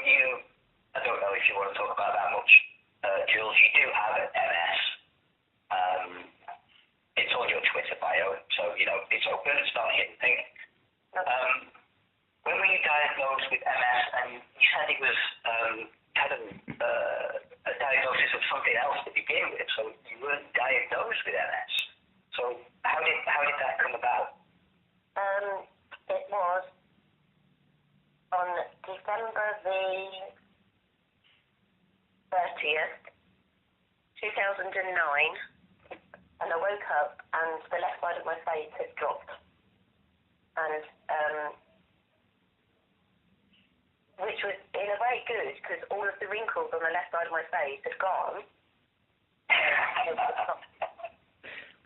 I don't know if you want to talk about that much, Jules, you do have an MS. It's on your Twitter bio, so, it's open, it's not a hidden thing. When were you diagnosed with MS, and you said it was kind of a diagnosis of something else to begin with, so you weren't diagnosed with MS. So how did that come about? It was on December the 30th, 2009, and I woke up and the left side of my face had dropped. And which was in a way good, because all of the wrinkles on the left side of my face had gone.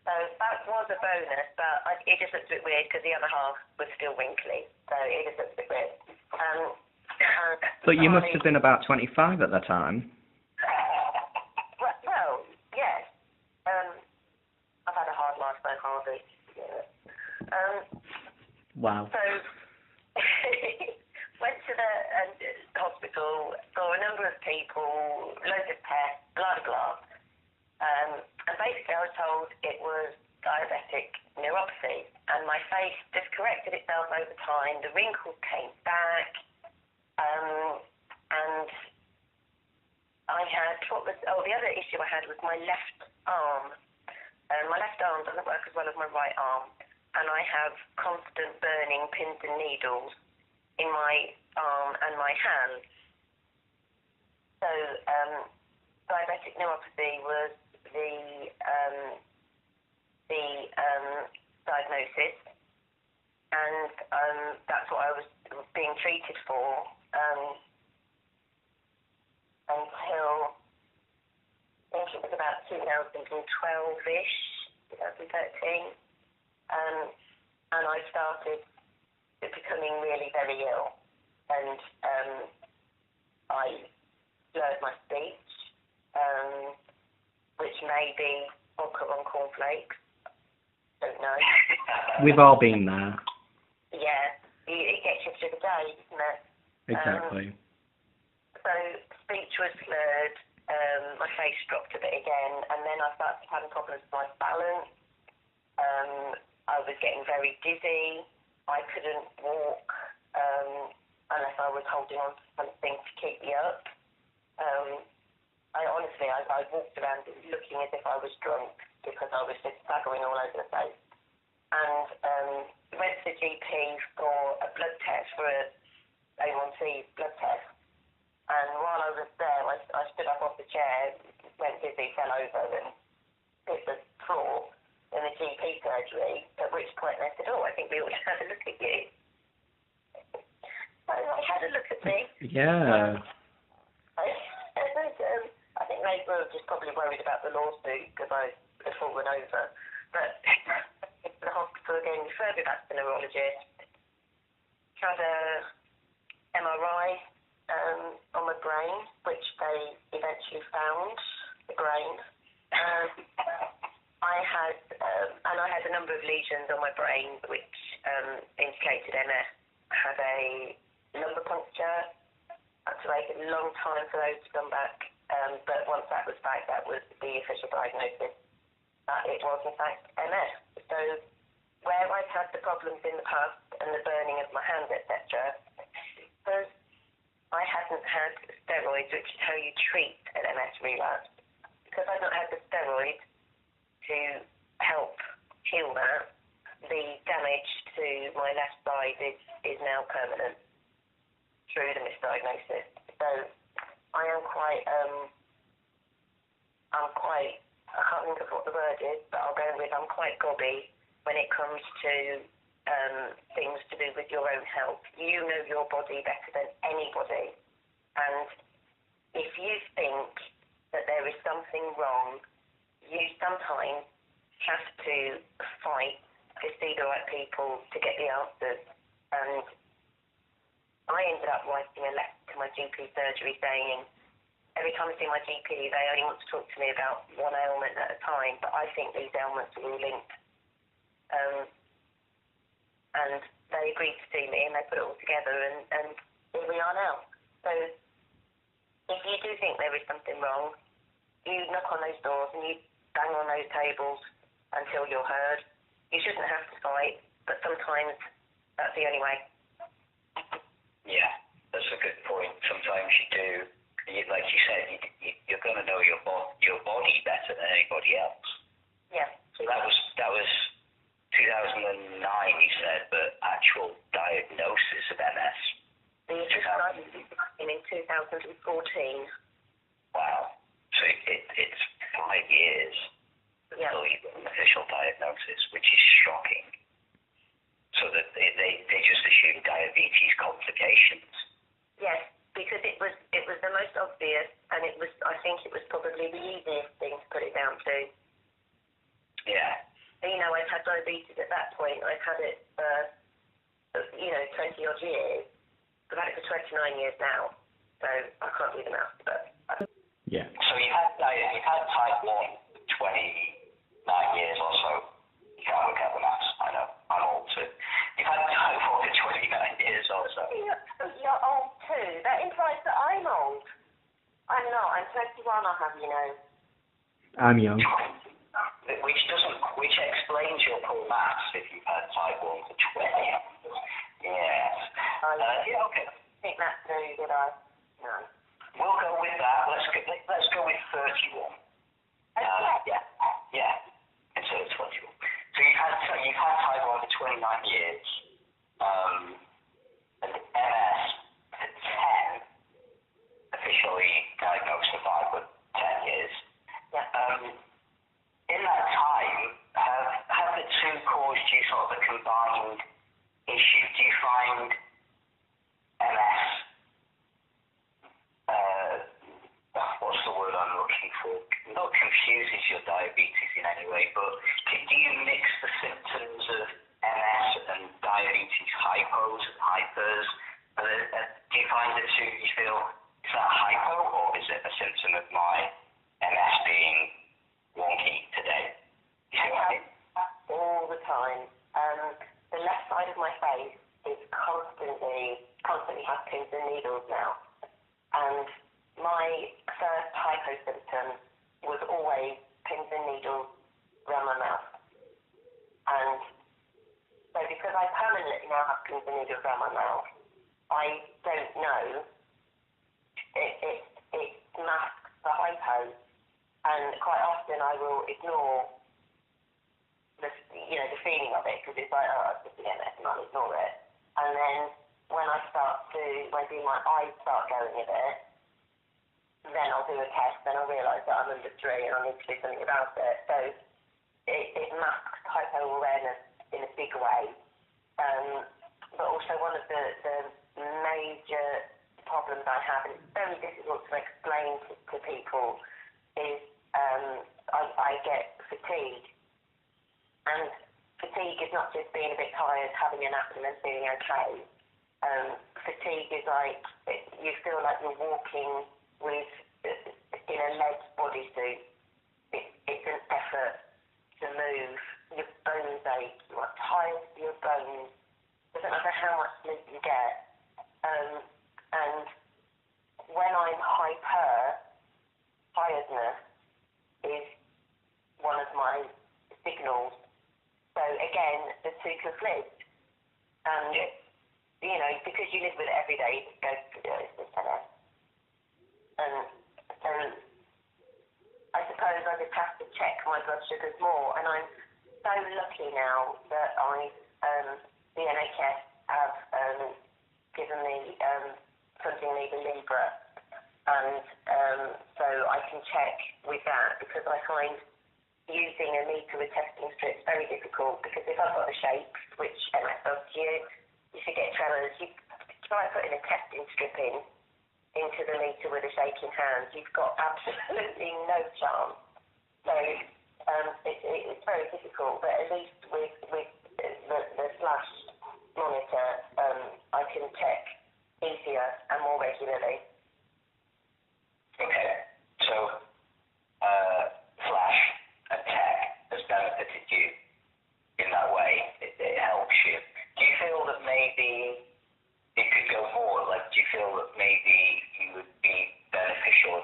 So that was a bonus, but it just looked a bit weird because the other half was still wrinkly. So it just looked a bit weird. But you must have been about 25 at the time. Well, yes. I've had a hard life though, Harvey. Yeah. Wow. So went to the hospital, saw a number of people, loads of tests, blah, blah. And basically I was told it was diabetic neuropathy, and my face just corrected itself over time. The wrinkles came back, and I had, the other issue I had was my left arm. My left arm doesn't work as well as my right arm, and I have constant burning pins and needles in my arm and my hand. So diabetic neuropathy was the diagnosis, and that's what I was being treated for until I think it was about 2012-ish, 2013, and I started becoming really very ill, and I slurred my speech, which may be vodka on cornflakes, don't know. We've all been there. Yeah, it gets you through the day, doesn't it? Exactly. So speech was slurred, my face dropped a bit again, and then I started having problems with my balance. I was getting very dizzy. I couldn't walk unless I was holding on to something to keep me up. I walked around looking as if I was drunk because I was just staggering all over the place. And went to the GP for a blood test, for a A1C blood test. And while I was there, I stood up off the chair, went dizzy, fell over and hit the floor in the GP surgery, at which point they said, I think we ought to have a look at you. So they had a look at me. Yeah. I think they were just probably worried about the lawsuit because I had fallen over. But the hospital again referred me back to the neurologist, had a MRI on my brain, which they eventually found the brain. I had a number of lesions on my brain which indicated MS. I had a lumbar puncture. Had to wait a long time for those to come back, but once that was back, that was the official diagnosis that it was in fact MS. So where I've had the problems in the past and the burning of my hands, etc., because I hadn't had steroids, which is how you treat an MS relapse, because I've not had the steroids to help heal that, the damage to my left side is now permanent through the misdiagnosis. So I am quite, I can't think of what the word is, but I'll go with I'm quite gobby when it comes to things to do with your own health. You know your body better than anybody, and if you think that there is something wrong, you sometimes have to fight to see the right people to get the answers. And I ended up writing a letter to my GP surgery saying, every time I see my GP, they only want to talk to me about one ailment at a time, but I think these ailments are all linked. And they agreed to see me, and they put it all together, and here we are now. So do think there is something wrong, you knock on those doors and you bang on those tables until you're heard. You shouldn't have to fight, but sometimes that's the only way. Yeah, that's a good point. Sometimes you do, like you said, you're going to know your body better than anybody else. Yeah. So that was 2009, you said, but actual diagnosis of MS. The official diagnosis in 2014. Wow. So it's 5 years until you get an official diagnosis, which is shocking. So that they just assume diabetes complications. Yes, because it was the most obvious, and I think it was probably the easiest thing to put it down to. Yeah. You know, I've had diabetes at that point. I've had it for 20 odd years. I've had it for 29 years now, so I can't do the math, but. Yeah. So you've had type 1 for 29 years or so. You can't work out the maths, I know. I'm old too. You've had type 1 for 29 years or so. You're old too. That implies that I'm old. I'm not. I'm 21, I'll have you know. I'm young. Which explains your poor maths if you've had type 1 for 20 years. Yes. Yeah, okay. I think that's true, did I? No. We'll go with that. Let's go with 31. Yeah. Instead of 21. So you've had type 1 for 29 years. And MS for 10. Officially diagnosed for 5, but 10 years. Yeah. In that time, have the two caused you sort of a combined issue? Do you find MS, what's the word I'm looking for? Not confuses your diabetes in any way, but do you mix the symptoms of MS and diabetes hypos and hypers? Do you find the two, you feel, is that hypo or is it a symptom of my MS being wonky today? You see what I mean? All the time. The left side of my face is constantly has pins and needles now. And my first hypo symptom was always pins and needles around my mouth. And so because I permanently now have pins and needles around my mouth, I don't know. It masks the hypo. And quite often I will ignore the feeling of it because it's like, oh, it's just an MS and I'll ignore it. And then when my eyes start going a bit, then I'll do a test and I'll realise that I'm under 3 and I need to do something about it. So it masks hypo-awareness in a big way. But also one of the major problems I have, and it's very difficult to explain to people, is I get fatigue. And fatigue is not just being a bit tired, having a nap and then feeling okay. Fatigue is like, you feel like you're walking in a lead bodysuit. It's an effort to move. Your bones ache. You are tired of your bones. Doesn't matter how much sleep you get. And when I'm tiredness is one of my signals. So again, the two conflict. Because you live with it every day, you go through this tennis. And so I suppose I just have to check my blood sugars more. And I'm so lucky now that the NHS have given me, funding me the Libra. And so I can check with that because I find using a meter with testing strips very difficult because if I've got the shakes, which MS does to you, you should get tremors. You try putting a testing strip into the meter with a shaking hand, you've got absolutely no chance. So it's very difficult, but at least with the flash monitor, I can check easier and more regularly. Okay, so flash and tech has benefited you in that way. It helps you. Do you feel that maybe it could go more? Like, do you feel that maybe you would be beneficial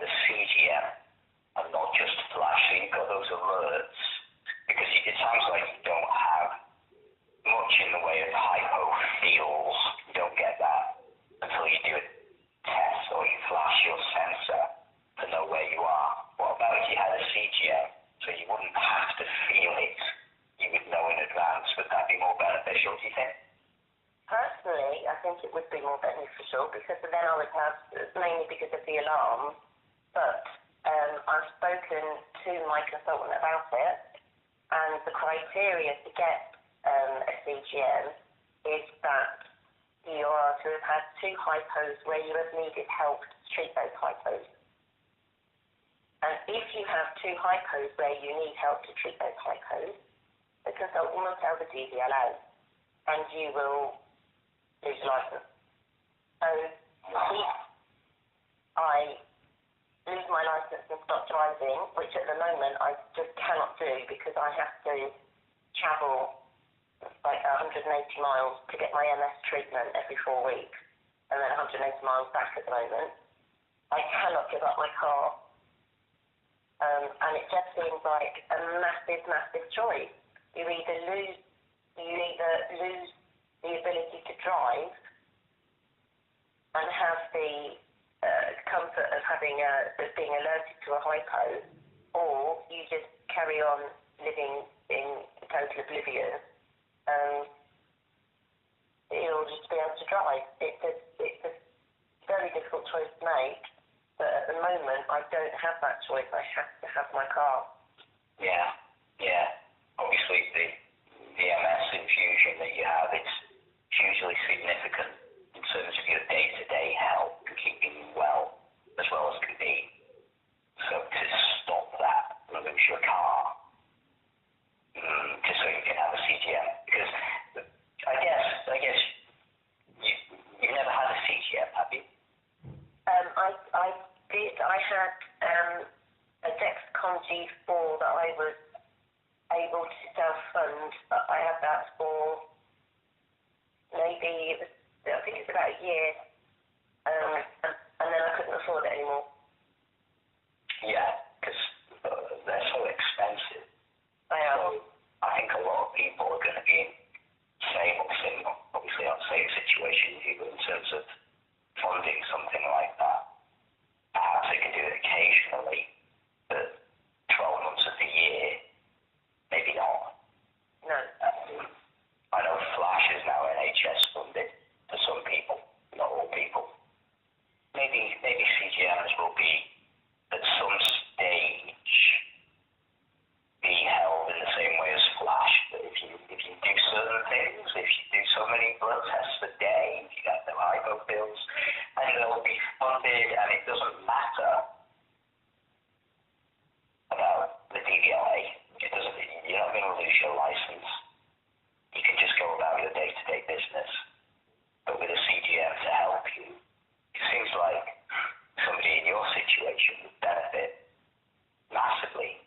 mainly because of the alarm, but I've spoken to my consultant about it, and the criteria to get a CGM is that you are to have had 2 hypos where you have needed help to treat those hypos. And if you have 2 hypos where you need help to treat those hypos, the consultant will tell the DVLA, and you will lose your license. So if I lose my license and stop driving, which at the moment I just cannot do because I have to travel like 180 miles to get my MS treatment every 4 weeks, and then 180 miles back at the moment, I cannot give up my car. And it just seems like a massive, massive choice. You either lose the ability to drive and have the comfort of being alerted to a hypo, or you just carry on living in total oblivion. In order to be able to drive, it's a very difficult choice to make. But at the moment, I don't have that choice. I have to have my car. Yeah. Obviously, the MS infusion that you have, it's hugely significant in terms of your day-to-day health and keeping you well as can be. So to stop that, lose your car, just so you can have a CGM, because I guess you've never had a CGM, have you? I did. I had a Dexcom G4 that I was able to self-fund, but I had that for maybe, I think it's about a year, and then I couldn't afford it anymore. Yeah, because they're so expensive. They are. So I think a lot of people are going to be in obviously unsafe situation in terms of funding something like that. Perhaps they can do it occasionally, but 12 months of the year, maybe not. No. I know Flash is now NHS funded for some people, not all people. Maybe CGMs will be at some stage be held in the same way as Flash. That if you do certain things, if you do so many blood tests a day, you get the hypo bills, and they'll be funded, and it doesn't matter about the DVLA. You're not going to lose your license. You can just go about your day-to-day business. But with a CGM to help you, it seems like somebody in your situation would benefit massively.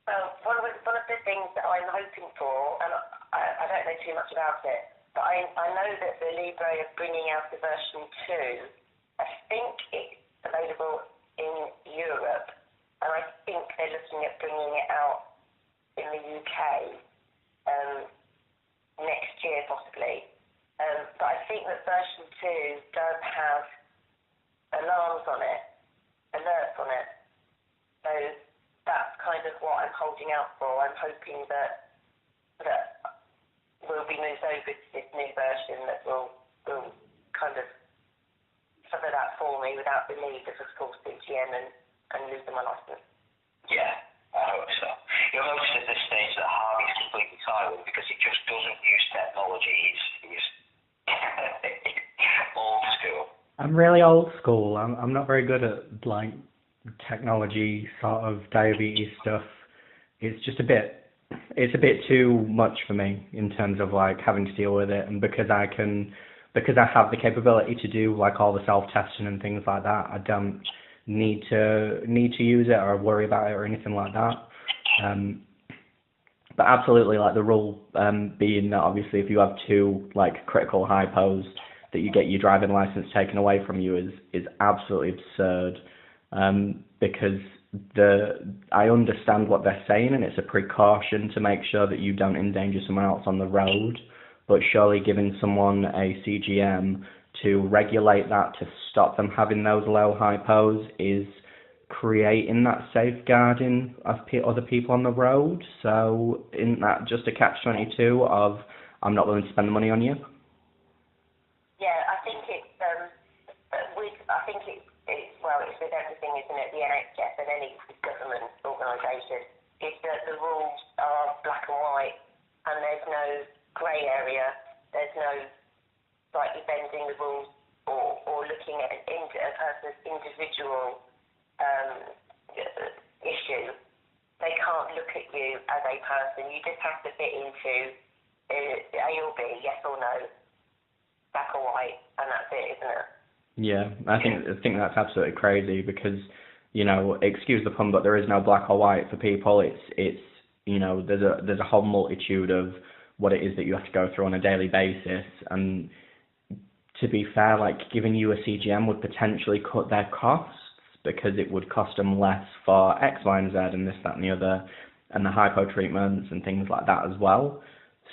Well, one of the things that I'm hoping for, and I don't know too much about it, but I know that the Libre are bringing out the version 2. I think it's available in Europe, and I think they're looking at bringing it out in the UK next year possibly. But I think that version 2 does have alarms on it, alerts on it. So that's kind of what I'm holding out for. I'm hoping that we'll be moved over to this new version that will kind of cover that for me without the need of course, CGM and losing my license. Yeah, I hope so. You'll notice at this stage that Harvey's completely silent because he just doesn't use technology. He's old school. I'm really old school. I'm not very good at like technology sort of diabetes stuff. It's just a bit too much for me in terms of like having to deal with it, and because I have the capability to do like all the self-testing and things like that, I don't need to use it or worry about it or anything like that. But absolutely, like the rule being that obviously if you have 2 like critical hypos, that you get your driving license taken away from you is absolutely absurd. Because I understand what they're saying, and it's a precaution to make sure that you don't endanger someone else on the road, but surely giving someone a CGM to regulate that, to stop them having those low hypos, is creating that safeguarding of other people on the road. So isn't that just a catch-22 of I'm not willing to spend the money on you? Yeah, I think it's think it's with everything, isn't it? The NHS and any government organisation, is that the rules are black and white, and there's no grey area. There's no slightly bending the rules or looking at a person's individual issue. They can't look at you as a person. You just have to fit into A or B, yes or no, black or white, and that's it, isn't it? Yeah, I think that's absolutely crazy because, you know, excuse the pun, but there is no black or white for people. It's you know, there's a whole multitude of what it is that you have to go through on a daily basis. And to be fair, like giving you a CGM would potentially cut their costs because it would cost them less for X, Y, and Z and this, that, and the other, and the hypo treatments and things like that as well.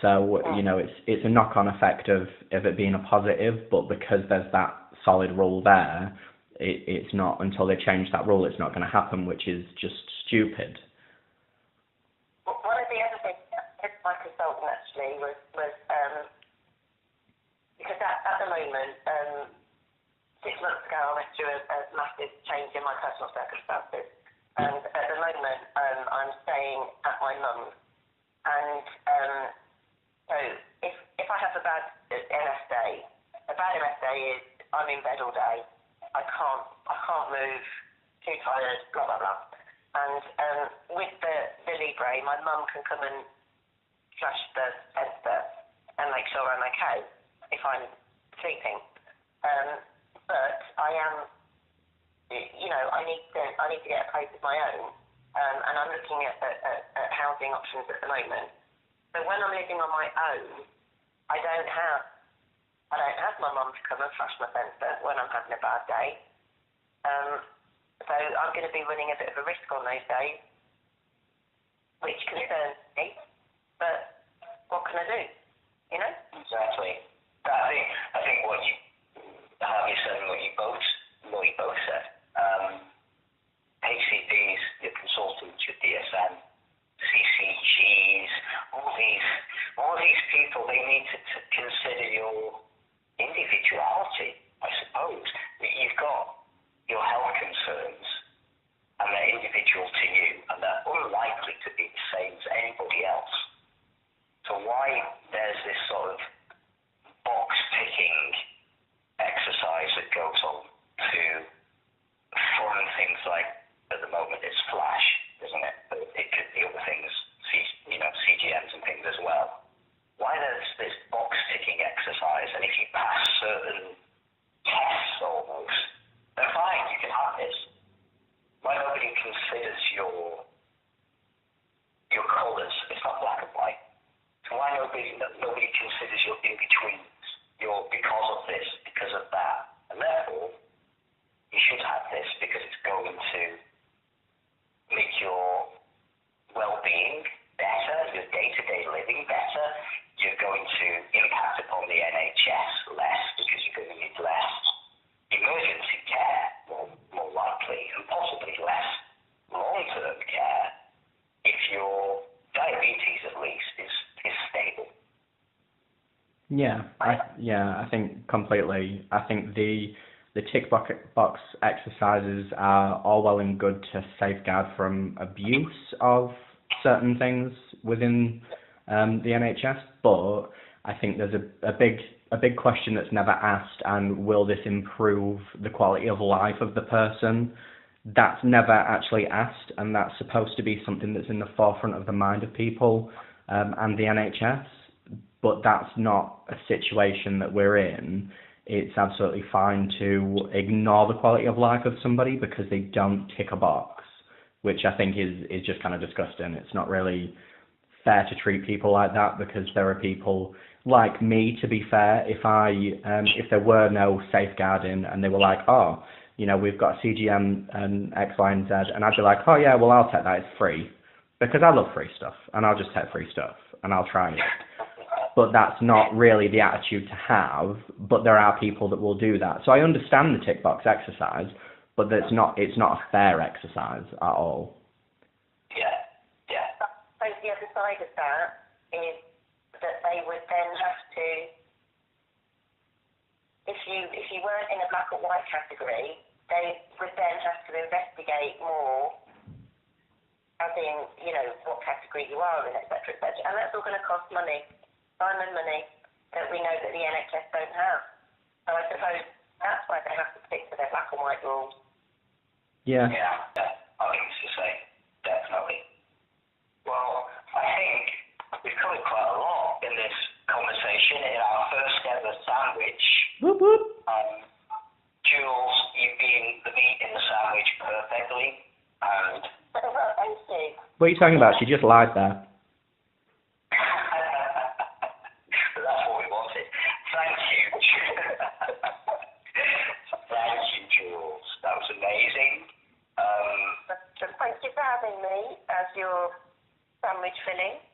So, you know, it's a knock-on effect of it being a positive, but because there's that solid rule there, it's not, until they change that rule, it's not going to happen, which is just stupid. One of the other things that my consultant actually was because at the moment, 6 months ago I went through a massive change in my personal circumstances, and at the moment I'm staying at my mum's, and so if I have a bad MS day, a bad MS day is I'm in bed all day, I can't move, too tired, blah blah blah. And with the Libre, my mum can come and flash the sensor and make sure I'm okay if I'm sleeping. But I am, you know, I need to get a place of my own, and I'm looking at housing options at the moment. So when I'm living on my own, I don't have my mum to come and flash my sensor when I'm having a bad day. So I'm going to be running a bit of a risk on those days, which concerns me. But what can I do? You know? Exactly. I think what you said and what you both said. HCPs, your consultants, your DSM, CCGs, all these people, they need to consider your individuality, I suppose. You've got your health concerns, and they're individual to you, and they're unlikely to be the same as anybody else. So why there's this sort of box-ticking exercise that goes on to fund things like, at the moment, it's flash, isn't it? But it could be other things, CGMs and things as well. Why there's this box-ticking exercise, and if you pass certain tests almost, then fine, you can have this. Why nobody considers your colours? It's not black and white. So why nobody considers your in-betweens, your because of this, because of that, and therefore you should have this because it's going to make your well-being better, your day-to-day living better. You're going to impact upon the NHS less because you're going to need less emergency care, more likely, and possibly less long-term care if your diabetes at least is stable. I think completely. I think the tick box exercises are all well and good to safeguard from abuse of certain things within the NHS, but I think there's a big question that's never asked, and will this improve the quality of life of the person? That's never actually asked, and that's supposed to be something that's in the forefront of the mind of people and the NHS, but that's not a situation that we're in. It's absolutely fine to ignore the quality of life of somebody because they don't tick a box, which I think is just kind of disgusting. It's not really fair to treat people like that, because there are people like me, to be fair, if there were no safeguarding and they were like, oh, you know, we've got CGM and X, Y, and Z, and I'd be like, oh yeah, well, I'll take that, it's free, because I love free stuff, and I'll just take free stuff, and I'll try it. But that's not really the attitude to have, but there are people that will do that. So I understand the tick box exercise, but it's not a fair exercise at all. Yeah. So the other side of that is that they would then have to, if you weren't in a black or white category, they would then have to investigate more, as in, what category you are in, etc., etc. And that's all going to cost money, time and money, that we know that the NHS don't have. So I suppose that's why they have to stick to their black and white rules. Yeah. Yeah, I think it's the same, definitely. Well, I think we've covered quite a lot in this conversation in our first ever sandwich. Whoop, whoop. Jules, you've been the meat in the sandwich perfectly, and Well, thank you. What are you talking about? She just lied there. that's what we wanted. Thank you. Thank you, Jules. That was amazing. So thank you for having me as your sandwich filling.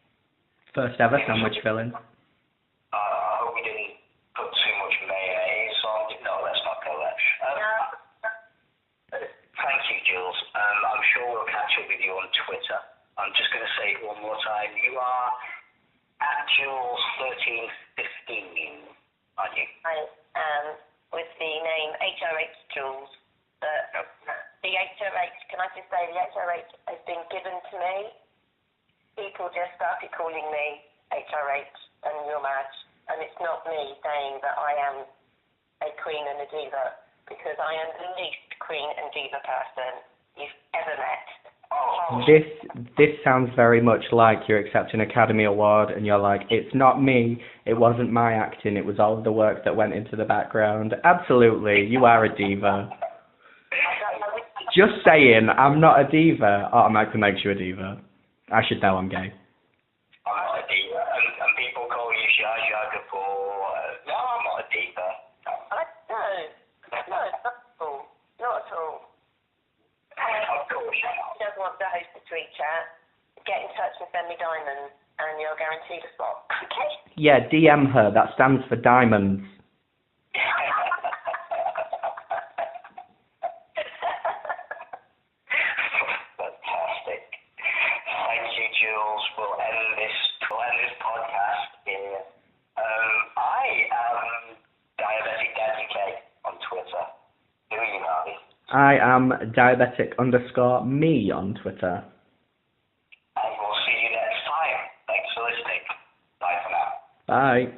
First ever sandwich filling. I hope we didn't put too much mayonnaise on. No, let's not go there. Thank you, Jules. I'm sure we'll catch up with you on Twitter. I'm just going to say it one more time. You are at Jules1315, aren't you? I am with the name HRH Jules. The HRH, can I just say, the HRH has been given to me. People just started calling me HRH and you're mad. And it's not me saying that I am a queen and a diva, because I am the least queen and diva person you've ever met. Oh. This sounds very much like you're accepting an Academy Award and you're like, it's not me, it wasn't my acting, it was all of the work that went into the background. Absolutely, you are a diva. Just saying, I'm not a diva automatically makes you a diva. I should know I'm gay. I'm not a diva, and people call you Zsa Zsa Gabor. No, I'm not a diva. No, not at all. Not at all. Of course If you don't want to host a tweet chat, get in touch and send me diamonds, and you're guaranteed a spot. Okay? Yeah, DM her, that stands for diamonds. Fantastic. Thank you, Jules. We'll end this podcast here. I am Diabetic Daddy on Twitter. Who are you, Harvey? I am diabetic_me on Twitter. And we'll see you next time. Thanks for listening. Bye for now. Bye.